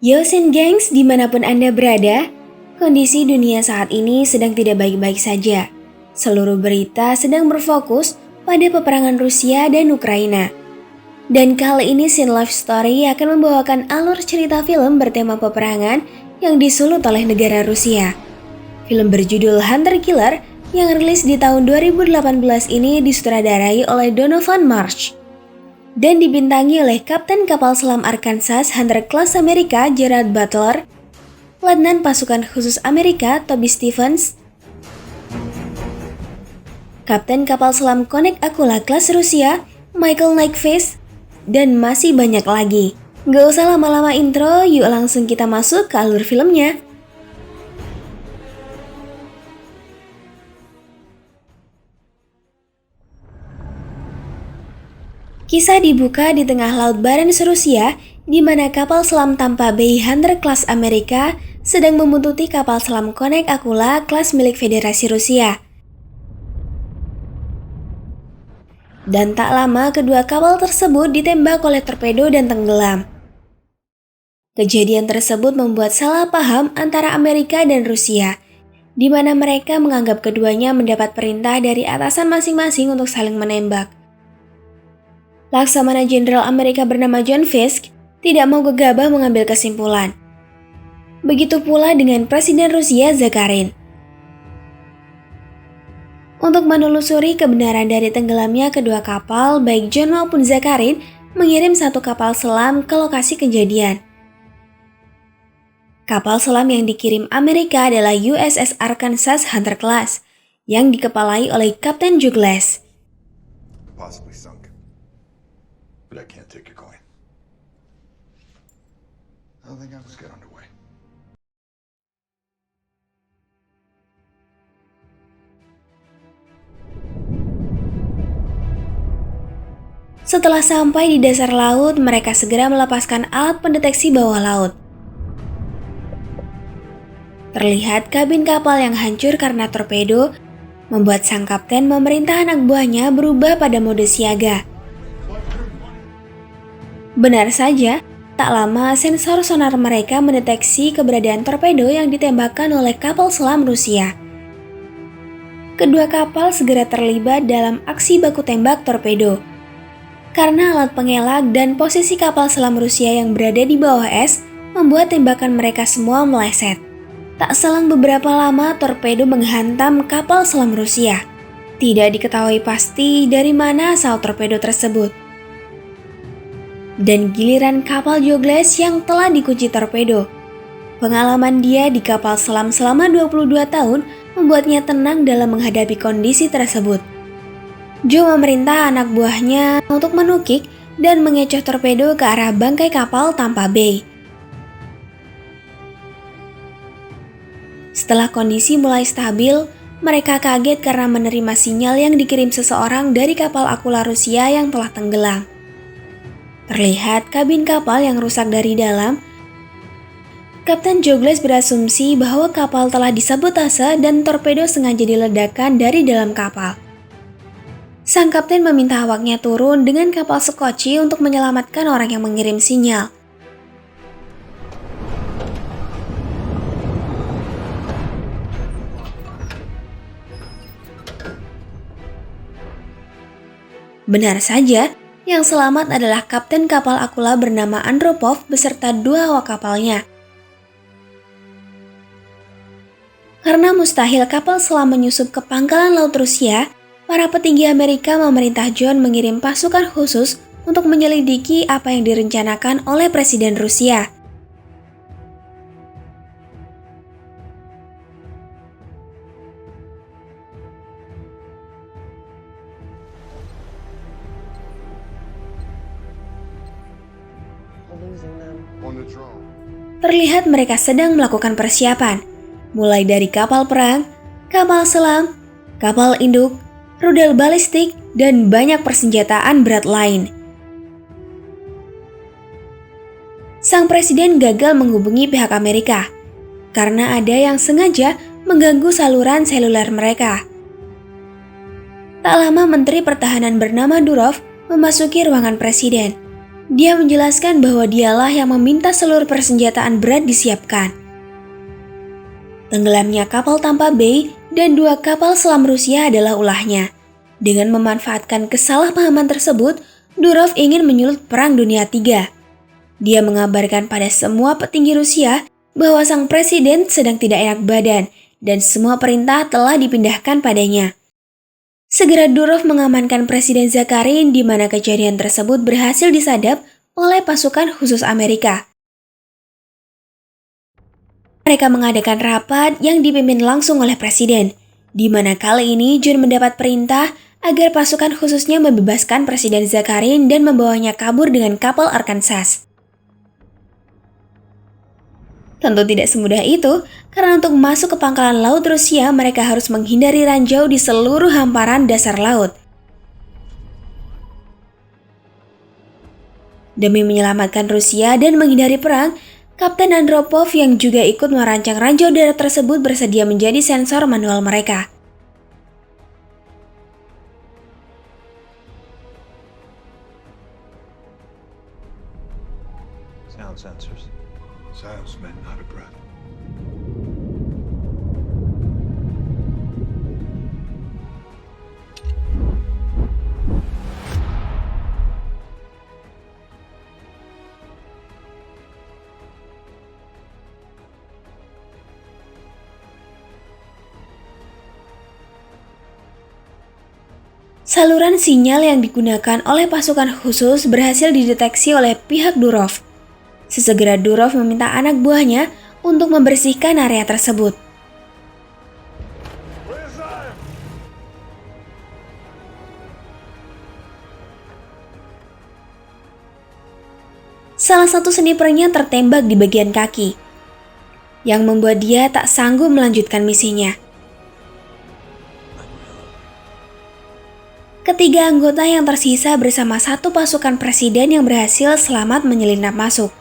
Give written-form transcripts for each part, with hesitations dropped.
Yosin gengs, dimanapun Anda berada, kondisi dunia saat ini sedang tidak baik-baik saja. Seluruh berita sedang berfokus pada peperangan Rusia dan Ukraina. Dan kali ini Scene Life Story akan membawakan alur cerita film bertema peperangan yang disulut oleh negara Rusia. Film berjudul Hunter Killer yang rilis di tahun 2018 ini disutradarai oleh Donovan Marsh dan dibintangi oleh Kapten Kapal Selam Arkansas Hunter Class Amerika Gerard Butler, Letnan Pasukan Khusus Amerika Toby Stephens, Kapten Kapal Selam Konek Akula Kelas Rusia Michael Nyqvist, dan masih banyak lagi. Gak usah lama-lama intro, yuk langsung kita masuk ke alur filmnya. Kisah dibuka di tengah Laut Barents Rusia, di mana kapal selam Tampa Bay Hunter Class Amerika sedang membuntuti kapal selam Konek Akula kelas milik Federasi Rusia. Dan tak lama kedua kapal tersebut ditembak oleh torpedo dan tenggelam. Kejadian tersebut membuat salah paham antara Amerika dan Rusia, di mana mereka menganggap keduanya mendapat perintah dari atasan masing-masing untuk saling menembak. Laksamana Jenderal Amerika bernama John Fisk tidak mau gegabah mengambil kesimpulan. Begitu pula dengan Presiden Rusia Zakharin. Untuk menelusuri kebenaran dari tenggelamnya kedua kapal, baik John maupun Zakharin mengirim satu kapal selam ke lokasi kejadian. Kapal selam yang dikirim Amerika adalah USS Arkansas Hunter Class yang dikepalai oleh Kapten Douglas. Possibly sunk, but I can't take your coin. I don't think I was get underway. Setelah sampai di dasar laut, mereka segera melepaskan alat pendeteksi bawah laut. Terlihat kabin kapal yang hancur karena torpedo, membuat sang kapten memerintah anak buahnya berubah pada mode siaga. Benar saja, tak lama sensor sonar mereka mendeteksi keberadaan torpedo yang ditembakkan oleh kapal selam Rusia. Kedua kapal segera terlibat dalam aksi baku tembak torpedo. Karena alat pengelak dan posisi kapal selam Rusia yang berada di bawah es membuat tembakan mereka semua meleset. Tak selang beberapa lama torpedo menghantam kapal selam Rusia. Tidak diketahui pasti dari mana asal torpedo tersebut. Dan giliran kapal Douglas yang telah dikunci torpedo. Pengalaman dia di kapal selam selama 22 tahun membuatnya tenang dalam menghadapi kondisi tersebut. Joe memerintah anak buahnya untuk menukik dan mengecoh torpedo ke arah bangkai kapal Tampa Bay. Setelah kondisi mulai stabil, mereka kaget karena menerima sinyal yang dikirim seseorang dari kapal Akula Rusia yang telah tenggelam. Terlihat kabin kapal yang rusak dari dalam. Kapten Douglas berasumsi bahwa kapal telah disabotase dan torpedo sengaja diledakkan dari dalam kapal. Sang kapten meminta awaknya turun dengan kapal sekoci untuk menyelamatkan orang yang mengirim sinyal. Benar saja, yang selamat adalah kapten kapal Akula bernama Andropov beserta dua awak kapalnya. Karena mustahil kapal selam menyusup ke pangkalan laut Rusia, para petinggi Amerika memerintah John mengirim pasukan khusus untuk menyelidiki apa yang direncanakan oleh Presiden Rusia. Terlihat mereka sedang melakukan persiapan, mulai dari kapal perang, kapal selam, kapal induk, rudal balistik, dan banyak persenjataan berat lain. Sang presiden gagal menghubungi pihak Amerika karena ada yang sengaja mengganggu saluran seluler mereka. Tak lama Menteri Pertahanan bernama Durov memasuki ruangan presiden. Dia menjelaskan bahwa dialah yang meminta seluruh persenjataan berat disiapkan. Tenggelamnya kapal Tampa Bay dan 2 kapal selam Rusia adalah ulahnya. Dengan memanfaatkan kesalahpahaman tersebut, Durov ingin menyulut Perang Dunia III. Dia mengabarkan pada semua petinggi Rusia bahwa sang presiden sedang tidak enak badan dan semua perintah telah dipindahkan padanya. Segera Durov mengamankan Presiden Zakharin di mana kejadian tersebut berhasil disadap oleh pasukan khusus Amerika. Mereka mengadakan rapat yang dipimpin langsung oleh Presiden, di mana kali ini John mendapat perintah agar pasukan khususnya membebaskan Presiden Zakharin dan membawanya kabur dengan kapal Arkansas. Tentu tidak semudah itu, karena untuk masuk ke pangkalan laut Rusia mereka harus menghindari ranjau di seluruh hamparan dasar laut. Demi menyelamatkan Rusia dan menghindari perang, Kapten Andropov yang juga ikut merancang ranjau darat tersebut bersedia menjadi sensor manual mereka. Sound sensors. Sounds meant not a breath. Saluran sinyal yang digunakan oleh pasukan khusus berhasil dideteksi oleh pihak Durov. Sesegera Durov meminta anak buahnya untuk membersihkan area tersebut. Salah satu snipernya tertembak di bagian kaki, yang membuat dia tak sanggup melanjutkan misinya. Ketiga anggota yang tersisa bersama satu pasukan presiden yang berhasil selamat menyelinap masuk.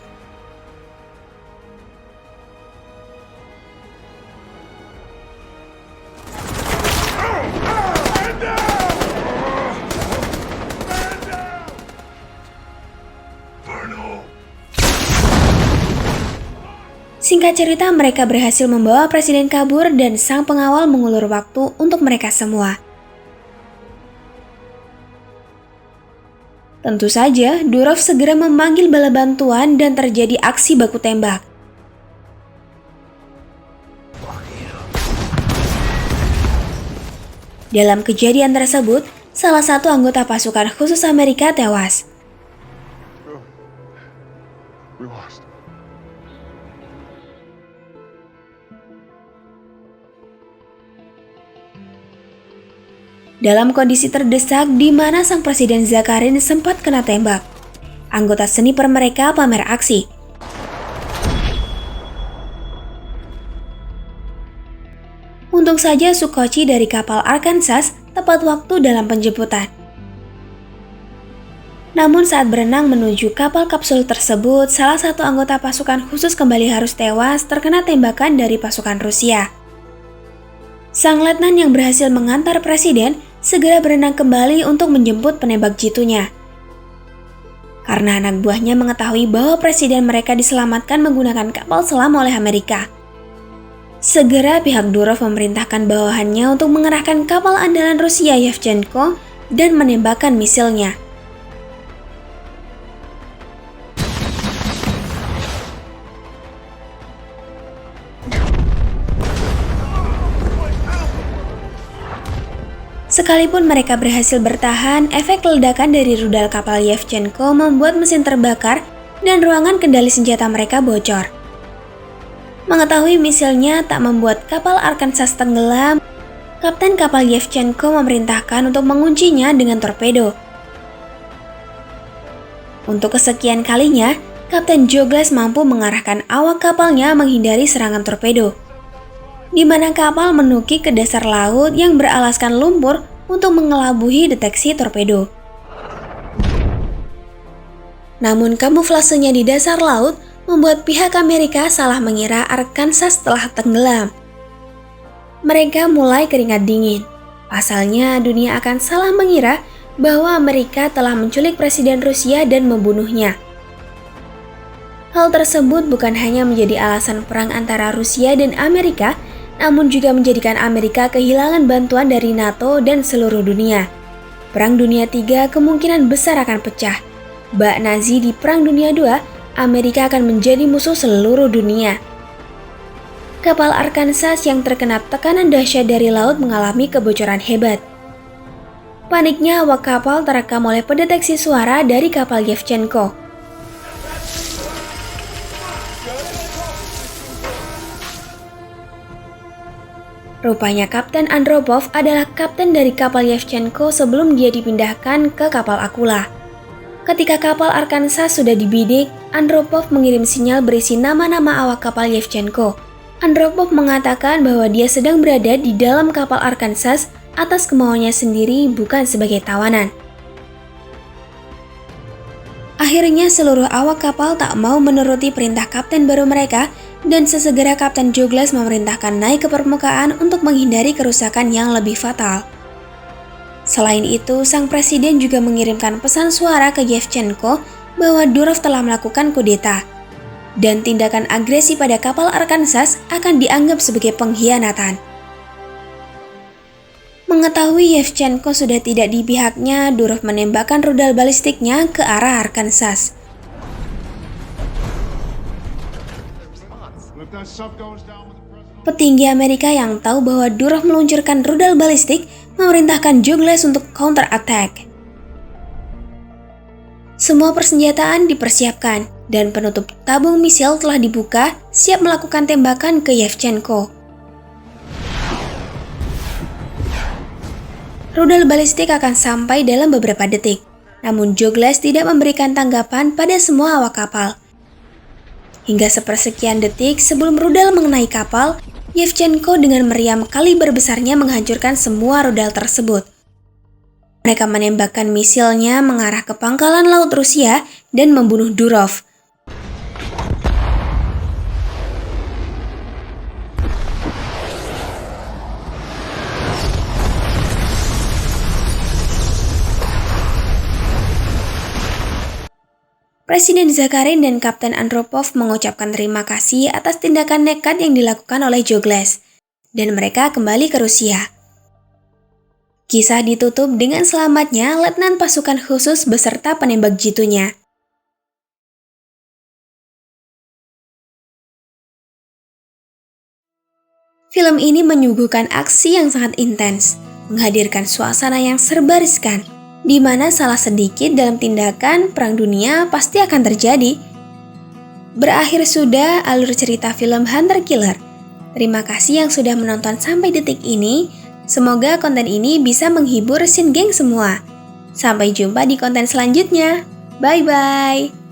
Singkat cerita, mereka berhasil membawa presiden kabur dan sang pengawal mengulur waktu untuk mereka semua. Tentu saja, Durov segera memanggil bala bantuan dan terjadi aksi baku tembak. Dalam kejadian tersebut, salah satu anggota pasukan khusus Amerika tewas. We lost. Dalam kondisi terdesak di mana sang presiden Zakharin sempat kena tembak, anggota sniper mereka pamer aksi. Untung saja Sukoci dari kapal Arkansas tepat waktu dalam penjemputan. Namun saat berenang menuju kapal kapsul tersebut, salah satu anggota pasukan khusus kembali harus tewas terkena tembakan dari pasukan Rusia. Sang letnan yang berhasil mengantar presiden segera berenang kembali untuk menjemput penembak jitunya. Karena anak buahnya mengetahui bahwa presiden mereka diselamatkan menggunakan kapal selam oleh Amerika. Segera pihak Durov memerintahkan bawahannya untuk mengerahkan kapal andalan Rusia Yevchenko dan menembakkan misilnya. Sekalipun mereka berhasil bertahan, efek ledakan dari rudal kapal Yevchenko membuat mesin terbakar dan ruangan kendali senjata mereka bocor. Mengetahui misilnya tak membuat kapal Arkansas tenggelam, Kapten kapal Yevchenko memerintahkan untuk menguncinya dengan torpedo. Untuk kesekian kalinya, Kapten Joglas mampu mengarahkan awak kapalnya menghindari serangan torpedo, di mana kapal menukik ke dasar laut yang beralaskan lumpur untuk mengelabuhi deteksi torpedo. Namun kamuflasenya di dasar laut membuat pihak Amerika salah mengira Arkansas telah tenggelam. Mereka mulai keringat dingin. Pasalnya dunia akan salah mengira bahwa Amerika telah menculik Presiden Rusia dan membunuhnya. Hal tersebut bukan hanya menjadi alasan perang antara Rusia dan Amerika, namun juga menjadikan Amerika kehilangan bantuan dari NATO dan seluruh dunia. Perang Dunia III kemungkinan besar akan pecah. Bak Nazi di Perang Dunia II, Amerika akan menjadi musuh seluruh dunia. Kapal Arkansas yang terkena tekanan dahsyat dari laut mengalami kebocoran hebat. Paniknya awak kapal terekam oleh pendeteksi suara dari kapal Yevchenko. Rupanya Kapten Andropov adalah kapten dari kapal Yevchenko sebelum dia dipindahkan ke kapal Akula. Ketika kapal Arkansas sudah dibidik, Andropov mengirim sinyal berisi nama-nama awak kapal Yevchenko. Andropov mengatakan bahwa dia sedang berada di dalam kapal Arkansas atas kemauannya sendiri, bukan sebagai tawanan. Akhirnya seluruh awak kapal tak mau menuruti perintah kapten baru mereka, dan sesegera Kapten Douglas memerintahkan naik ke permukaan untuk menghindari kerusakan yang lebih fatal. Selain itu, sang presiden juga mengirimkan pesan suara ke Yevchenko bahwa Durov telah melakukan kudeta, dan tindakan agresi pada kapal Arkansas akan dianggap sebagai pengkhianatan. Mengetahui Yevchenko sudah tidak di pihaknya, Durov menembakkan rudal balistiknya ke arah Arkansas. Petinggi Amerika yang tahu bahwa Durov meluncurkan rudal balistik memerintahkan Douglas untuk counter attack. Semua persenjataan dipersiapkan dan penutup tabung misil telah dibuka, siap melakukan tembakan ke Yevchenko. Rudal balistik akan sampai dalam beberapa detik, namun Douglas tidak memberikan tanggapan pada semua awak kapal. Hingga sepersekian detik sebelum rudal mengenai kapal, Yevchenko dengan meriam kaliber besarnya menghancurkan semua rudal tersebut. Mereka menembakkan misilnya mengarah ke pangkalan laut Rusia dan membunuh Durov. Presiden Zakharin dan Kapten Andropov mengucapkan terima kasih atas tindakan nekat yang dilakukan oleh Douglas, dan mereka kembali ke Rusia. Kisah ditutup dengan selamatnya Letnan Pasukan Khusus beserta penembak jitunya. Film ini menyuguhkan aksi yang sangat intens, menghadirkan suasana yang serba riskan, di mana salah sedikit dalam tindakan perang dunia pasti akan terjadi. Berakhir sudah alur cerita film Hunter Killer. Terima kasih yang sudah menonton sampai detik ini. Semoga konten ini bisa menghibur Shin Gang semua. Sampai jumpa di konten selanjutnya. Bye-bye.